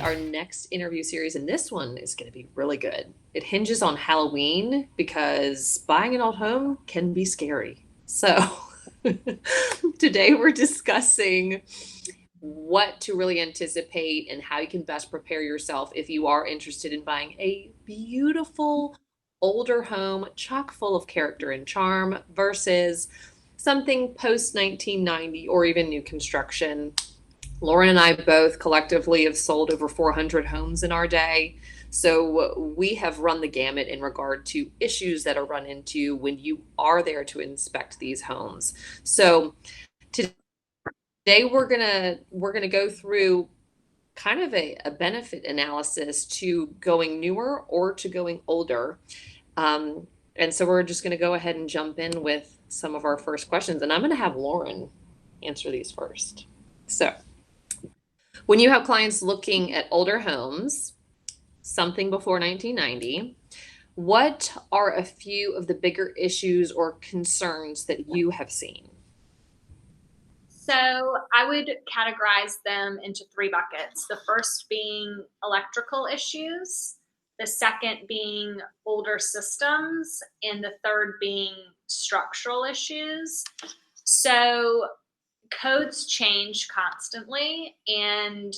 our next interview series, and this one is going to be really good. It hinges on Halloween because buying an old home can be scary. So, today we're discussing what to really anticipate and how you can best prepare yourself if you are interested in buying a beautiful older home chock full of character and charm versus something post 1990 or even new construction. Lauren and I both collectively have sold over 400 homes in our day. So we have run the gamut in regard to issues that are run into when you are there to inspect these homes. So today we're gonna go through kind of a benefit analysis to going newer or to going older. Um, and so we're just gonna go ahead and jump in with some of our first questions. And I'm gonna have Lauren answer these first. So when you have clients looking at older homes, something before 1990, what are a few of the bigger issues or concerns that you have seen? So I would categorize them into three buckets. The first being electrical issues, the second being older systems, and the third being structural issues. So codes change constantly, and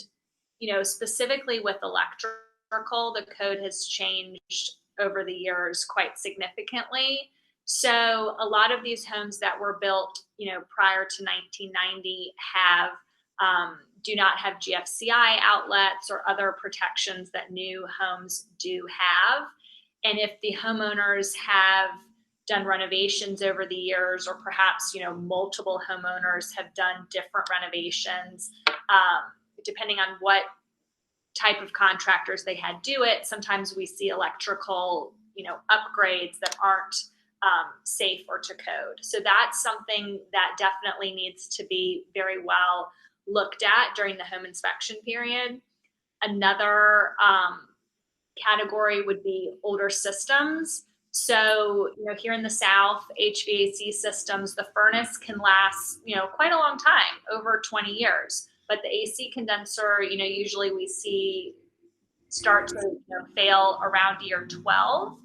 specifically with electrical, the code has changed over the years quite significantly. So a lot of these homes that were built, prior to 1990 have do not have GFCI outlets or other protections that new homes do have. And if the homeowners have done renovations over the years, or perhaps multiple homeowners have done different renovations, depending on what type of contractors they had do it. Sometimes we see electrical, upgrades that aren't safe or to code. So that's something that definitely needs to be very well looked at during the home inspection period. Another category would be older systems. So, here in the South, HVAC systems, the furnace can last, quite a long time, over 20 years. But the AC condenser, usually we see start to fail around year 12.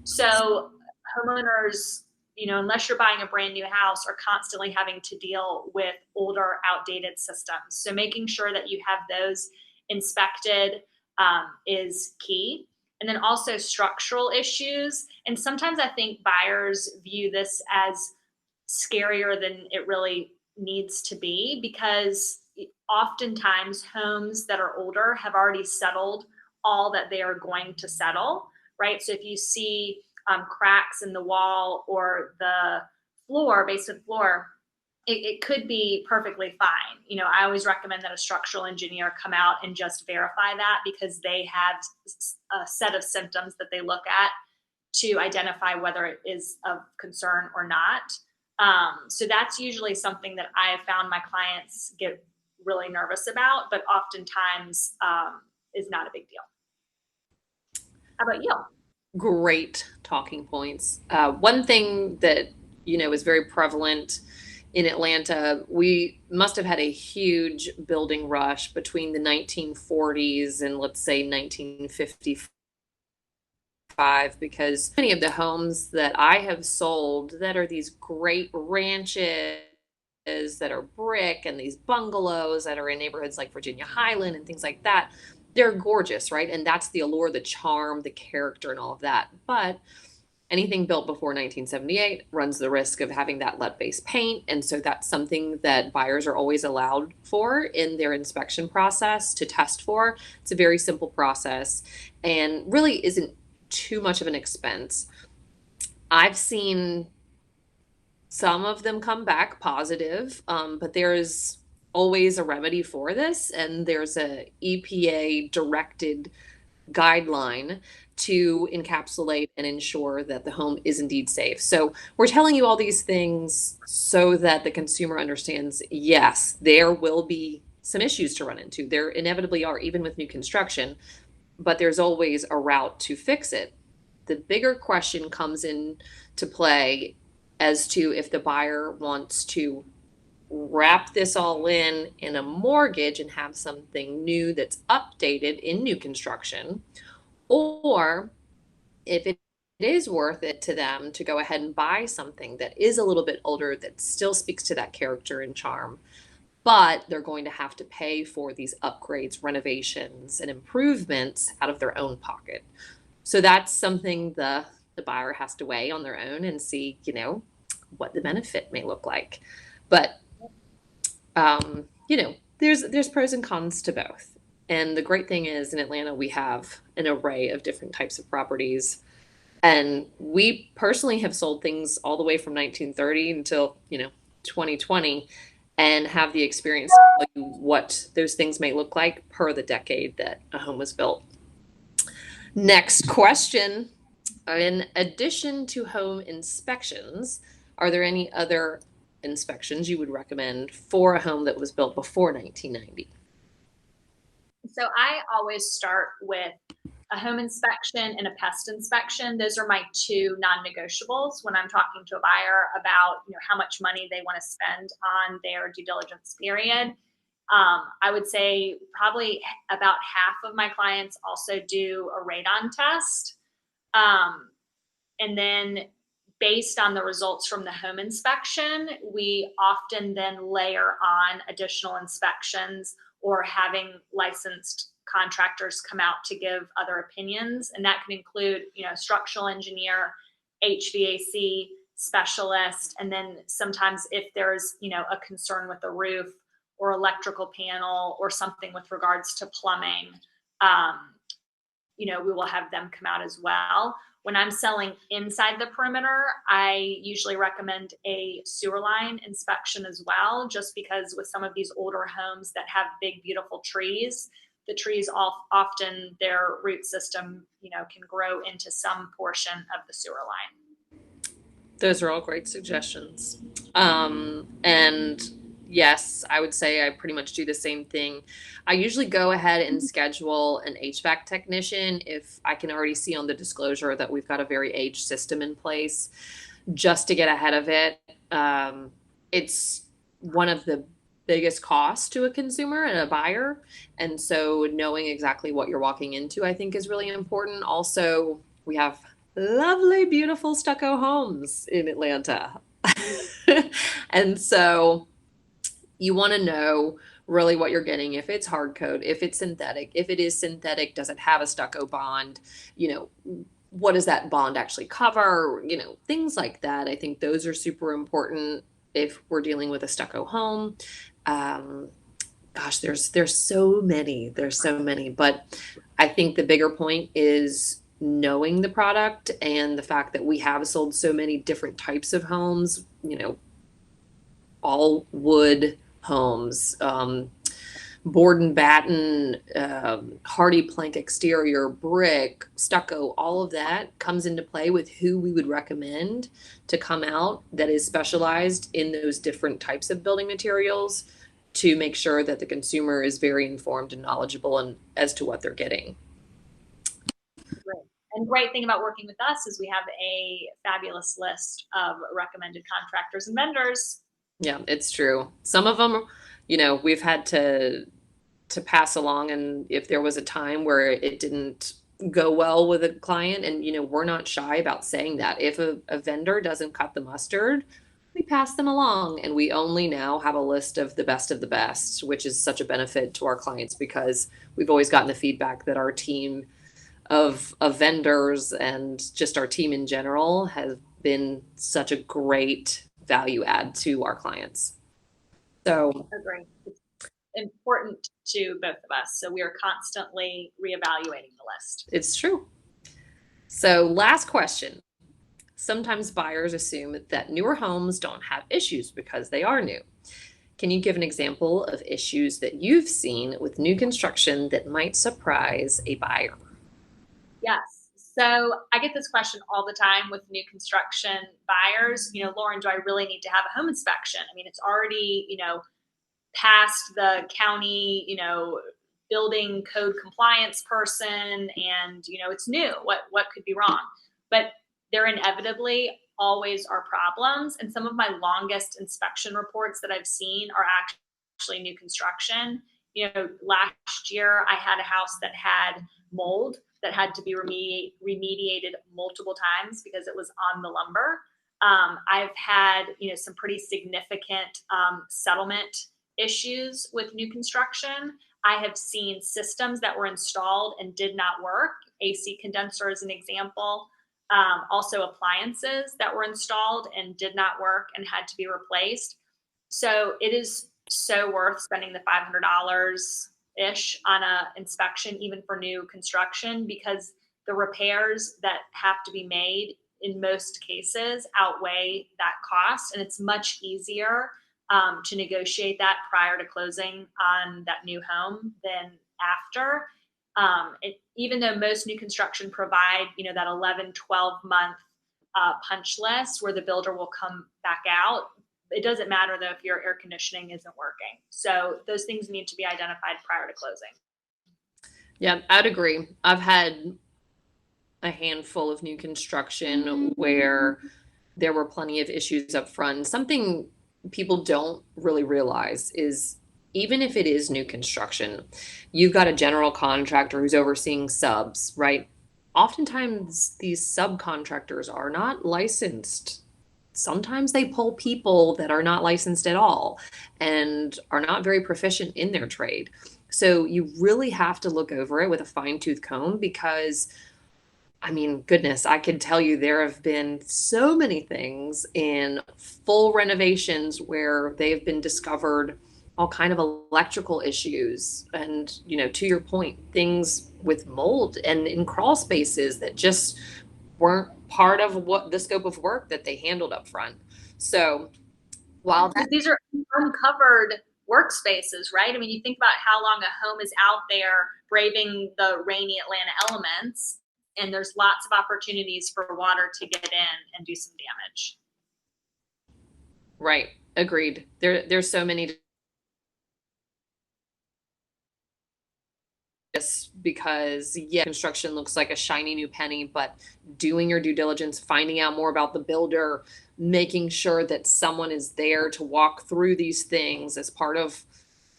So homeowners, unless you're buying a brand new house, are constantly having to deal with older, outdated systems. So making sure that you have those inspected is key. And then also structural issues. And sometimes I think buyers view this as scarier than it really needs to be, because oftentimes homes that are older have already settled all that they are going to settle, right? So if you see cracks in the wall or the floor, basement floor, it could be perfectly fine. I always recommend that a structural engineer come out and just verify that, because they have a set of symptoms that they look at to identify whether it is of concern or not. So that's usually something that I have found my clients get really nervous about, but oftentimes is not a big deal. How about you? Great talking points. One thing that is very prevalent in Atlanta, we must have had a huge building rush between the 1940s and, let's say, 1955, because many of the homes that I have sold that are these great ranches that are brick and these bungalows that are in neighborhoods like Virginia Highland and things like that, they're gorgeous, right? And that's the allure, the charm, the character, and all of that. But anything built before 1978 runs the risk of having that lead-based paint. And so that's something that buyers are always allowed for in their inspection process to test for. It's a very simple process and really isn't too much of an expense. I've seen some of them come back positive, but there's always a remedy for this, and there's a EPA directed guideline to encapsulate and ensure that the home is indeed safe. So we're telling you all these things so that the consumer understands, yes, there will be some issues to run into. There inevitably are, even with new construction, but there's always a route to fix it. The bigger question comes into play as to if the buyer wants to wrap this all in a mortgage and have something new that's updated in new construction, or if it is worth it to them to go ahead and buy something that is a little bit older that still speaks to that character and charm, but they're going to have to pay for these upgrades, renovations, and improvements out of their own pocket. So that's something the buyer has to weigh on their own and see, what the benefit may look like. But there's pros and cons to both. And the great thing is in Atlanta we have an array of different types of properties. And we personally have sold things all the way from 1930 until, 2020, and have the experience to tell you what those things may look like per the decade that a home was built. Next question. In addition to home inspections, are there any other inspections you would recommend for a home that was built before 1990? So I always start with a home inspection and a pest inspection. Those are my two non-negotiables when I'm talking to a buyer about how much money they want to spend on their due diligence period. I would say probably about half of my clients also do a radon test. And then based on the results from the home inspection, we often then layer on additional inspections or having licensed contractors come out to give other opinions. And that can include, structural engineer, HVAC specialist, and then sometimes if there's, a concern with the roof or electrical panel or something with regards to plumbing, we will have them come out as well. When I'm selling inside the perimeter, I usually recommend a sewer line inspection as well, just because with some of these older homes that have big, beautiful trees, the trees often their root system, can grow into some portion of the sewer line. Those are all great suggestions. And yes, I would say I pretty much do the same thing. I usually go ahead and schedule an HVAC technician if I can already see on the disclosure that we've got a very aged system in place, just to get ahead of it. It's one of the biggest costs to a consumer and a buyer. And so knowing exactly what you're walking into, I think, is really important. Also, we have lovely, beautiful stucco homes in Atlanta. And so you want to know really what you're getting, if it's hard coat, if it's synthetic, if it is synthetic, does it have a stucco bond? What does that bond actually cover? Things like that. I think those are super important if we're dealing with a stucco home. Gosh, there's so many. There's so many. But I think the bigger point is knowing the product and the fact that we have sold so many different types of homes, all wood homes, board and batten, hardy plank exterior, brick, stucco, all of that comes into play with who we would recommend to come out that is specialized in those different types of building materials, to make sure that the consumer is very informed and knowledgeable and as to what they're getting. Right. And great thing about working with us is we have a fabulous list of recommended contractors and vendors. Yeah, it's true. Some of them, we've had to pass along, and if there was a time where it didn't go well with a client, and we're not shy about saying that. If a vendor doesn't cut the mustard, we pass them along, and we only now have a list of the best, which is such a benefit to our clients because we've always gotten the feedback that our team of vendors and just our team in general has been such a great value add to our clients. So agree. It's important to both of us. So we are constantly reevaluating the list. It's true. So last question. Sometimes buyers assume that newer homes don't have issues because they are new. Can you give an example of issues that you've seen with new construction that might surprise a buyer? Yes. So I get this question all the time with new construction buyers. Lauren, do I really need to have a home inspection? I mean, it's already, past the county, building code compliance person, and it's new. What could be wrong? But there inevitably always are problems. And some of my longest inspection reports that I've seen are actually new construction. Last year I had a house that had mold that had to be remediated multiple times because it was on the lumber. I've had, some pretty significant settlement issues with new construction. I have seen systems that were installed and did not work. AC condenser is an example. Also appliances that were installed and did not work and had to be replaced. So it is so worth spending the $500 ish on a inspection, even for new construction, because the repairs that have to be made in most cases outweigh that cost. And it's much easier to negotiate that prior to closing on that new home than after. Even though most new construction provide, that 11, 12-month punch list where the builder will come back out, it doesn't matter though if your air conditioning isn't working. So those things need to be identified prior to closing. Yeah, I'd agree. I've had a handful of new construction where there were plenty of issues up front. Something people don't really realize is even if it is new construction, you've got a general contractor who's overseeing subs, right? Oftentimes these subcontractors are not licensed. Sometimes they pull people that are not licensed at all and are not very proficient in their trade. So you really have to look over it with a fine-tooth comb because I mean, goodness, I can tell you there have been so many things in full renovations where they've been discovered all kind of electrical issues and, to your point, things with mold and in crawl spaces that just weren't part of what the scope of work that they handled up front. So while that, these are uncovered workspaces, right? I mean, you think about how long a home is out there braving the rainy Atlanta elements, and there's lots of opportunities for water to get in and do some damage. right, agreed. There's so many just because yeah, construction looks like a shiny new penny, but doing your due diligence, finding out more about the builder, making sure that someone is there to walk through these things as part of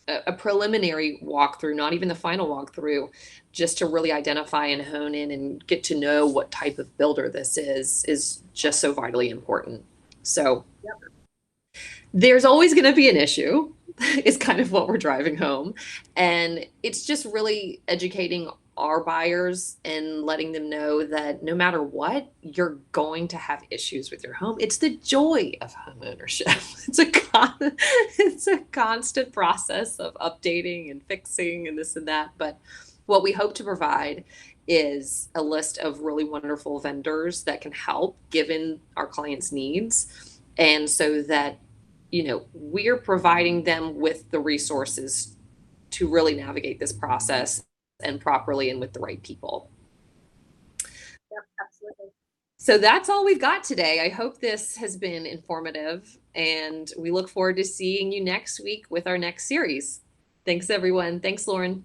a preliminary walkthrough, not even the final walkthrough, just to really identify and hone in and get to know what type of builder this is just so vitally important. So Yep. There's always going to be an issue is kind of what we're driving home. And it's just really educating our buyers and letting them know that no matter what, you're going to have issues with your home. It's the joy of home ownership. It's a constant process of updating and fixing and this and that. But what we hope to provide is a list of really wonderful vendors that can help given our clients' needs. And so that we're providing them with the resources to really navigate this process and properly and with the right people. Yep, absolutely. So that's all we've got today. I hope this has been informative, and we look forward to seeing you next week with our next series. Thanks, everyone. Thanks, Lauren.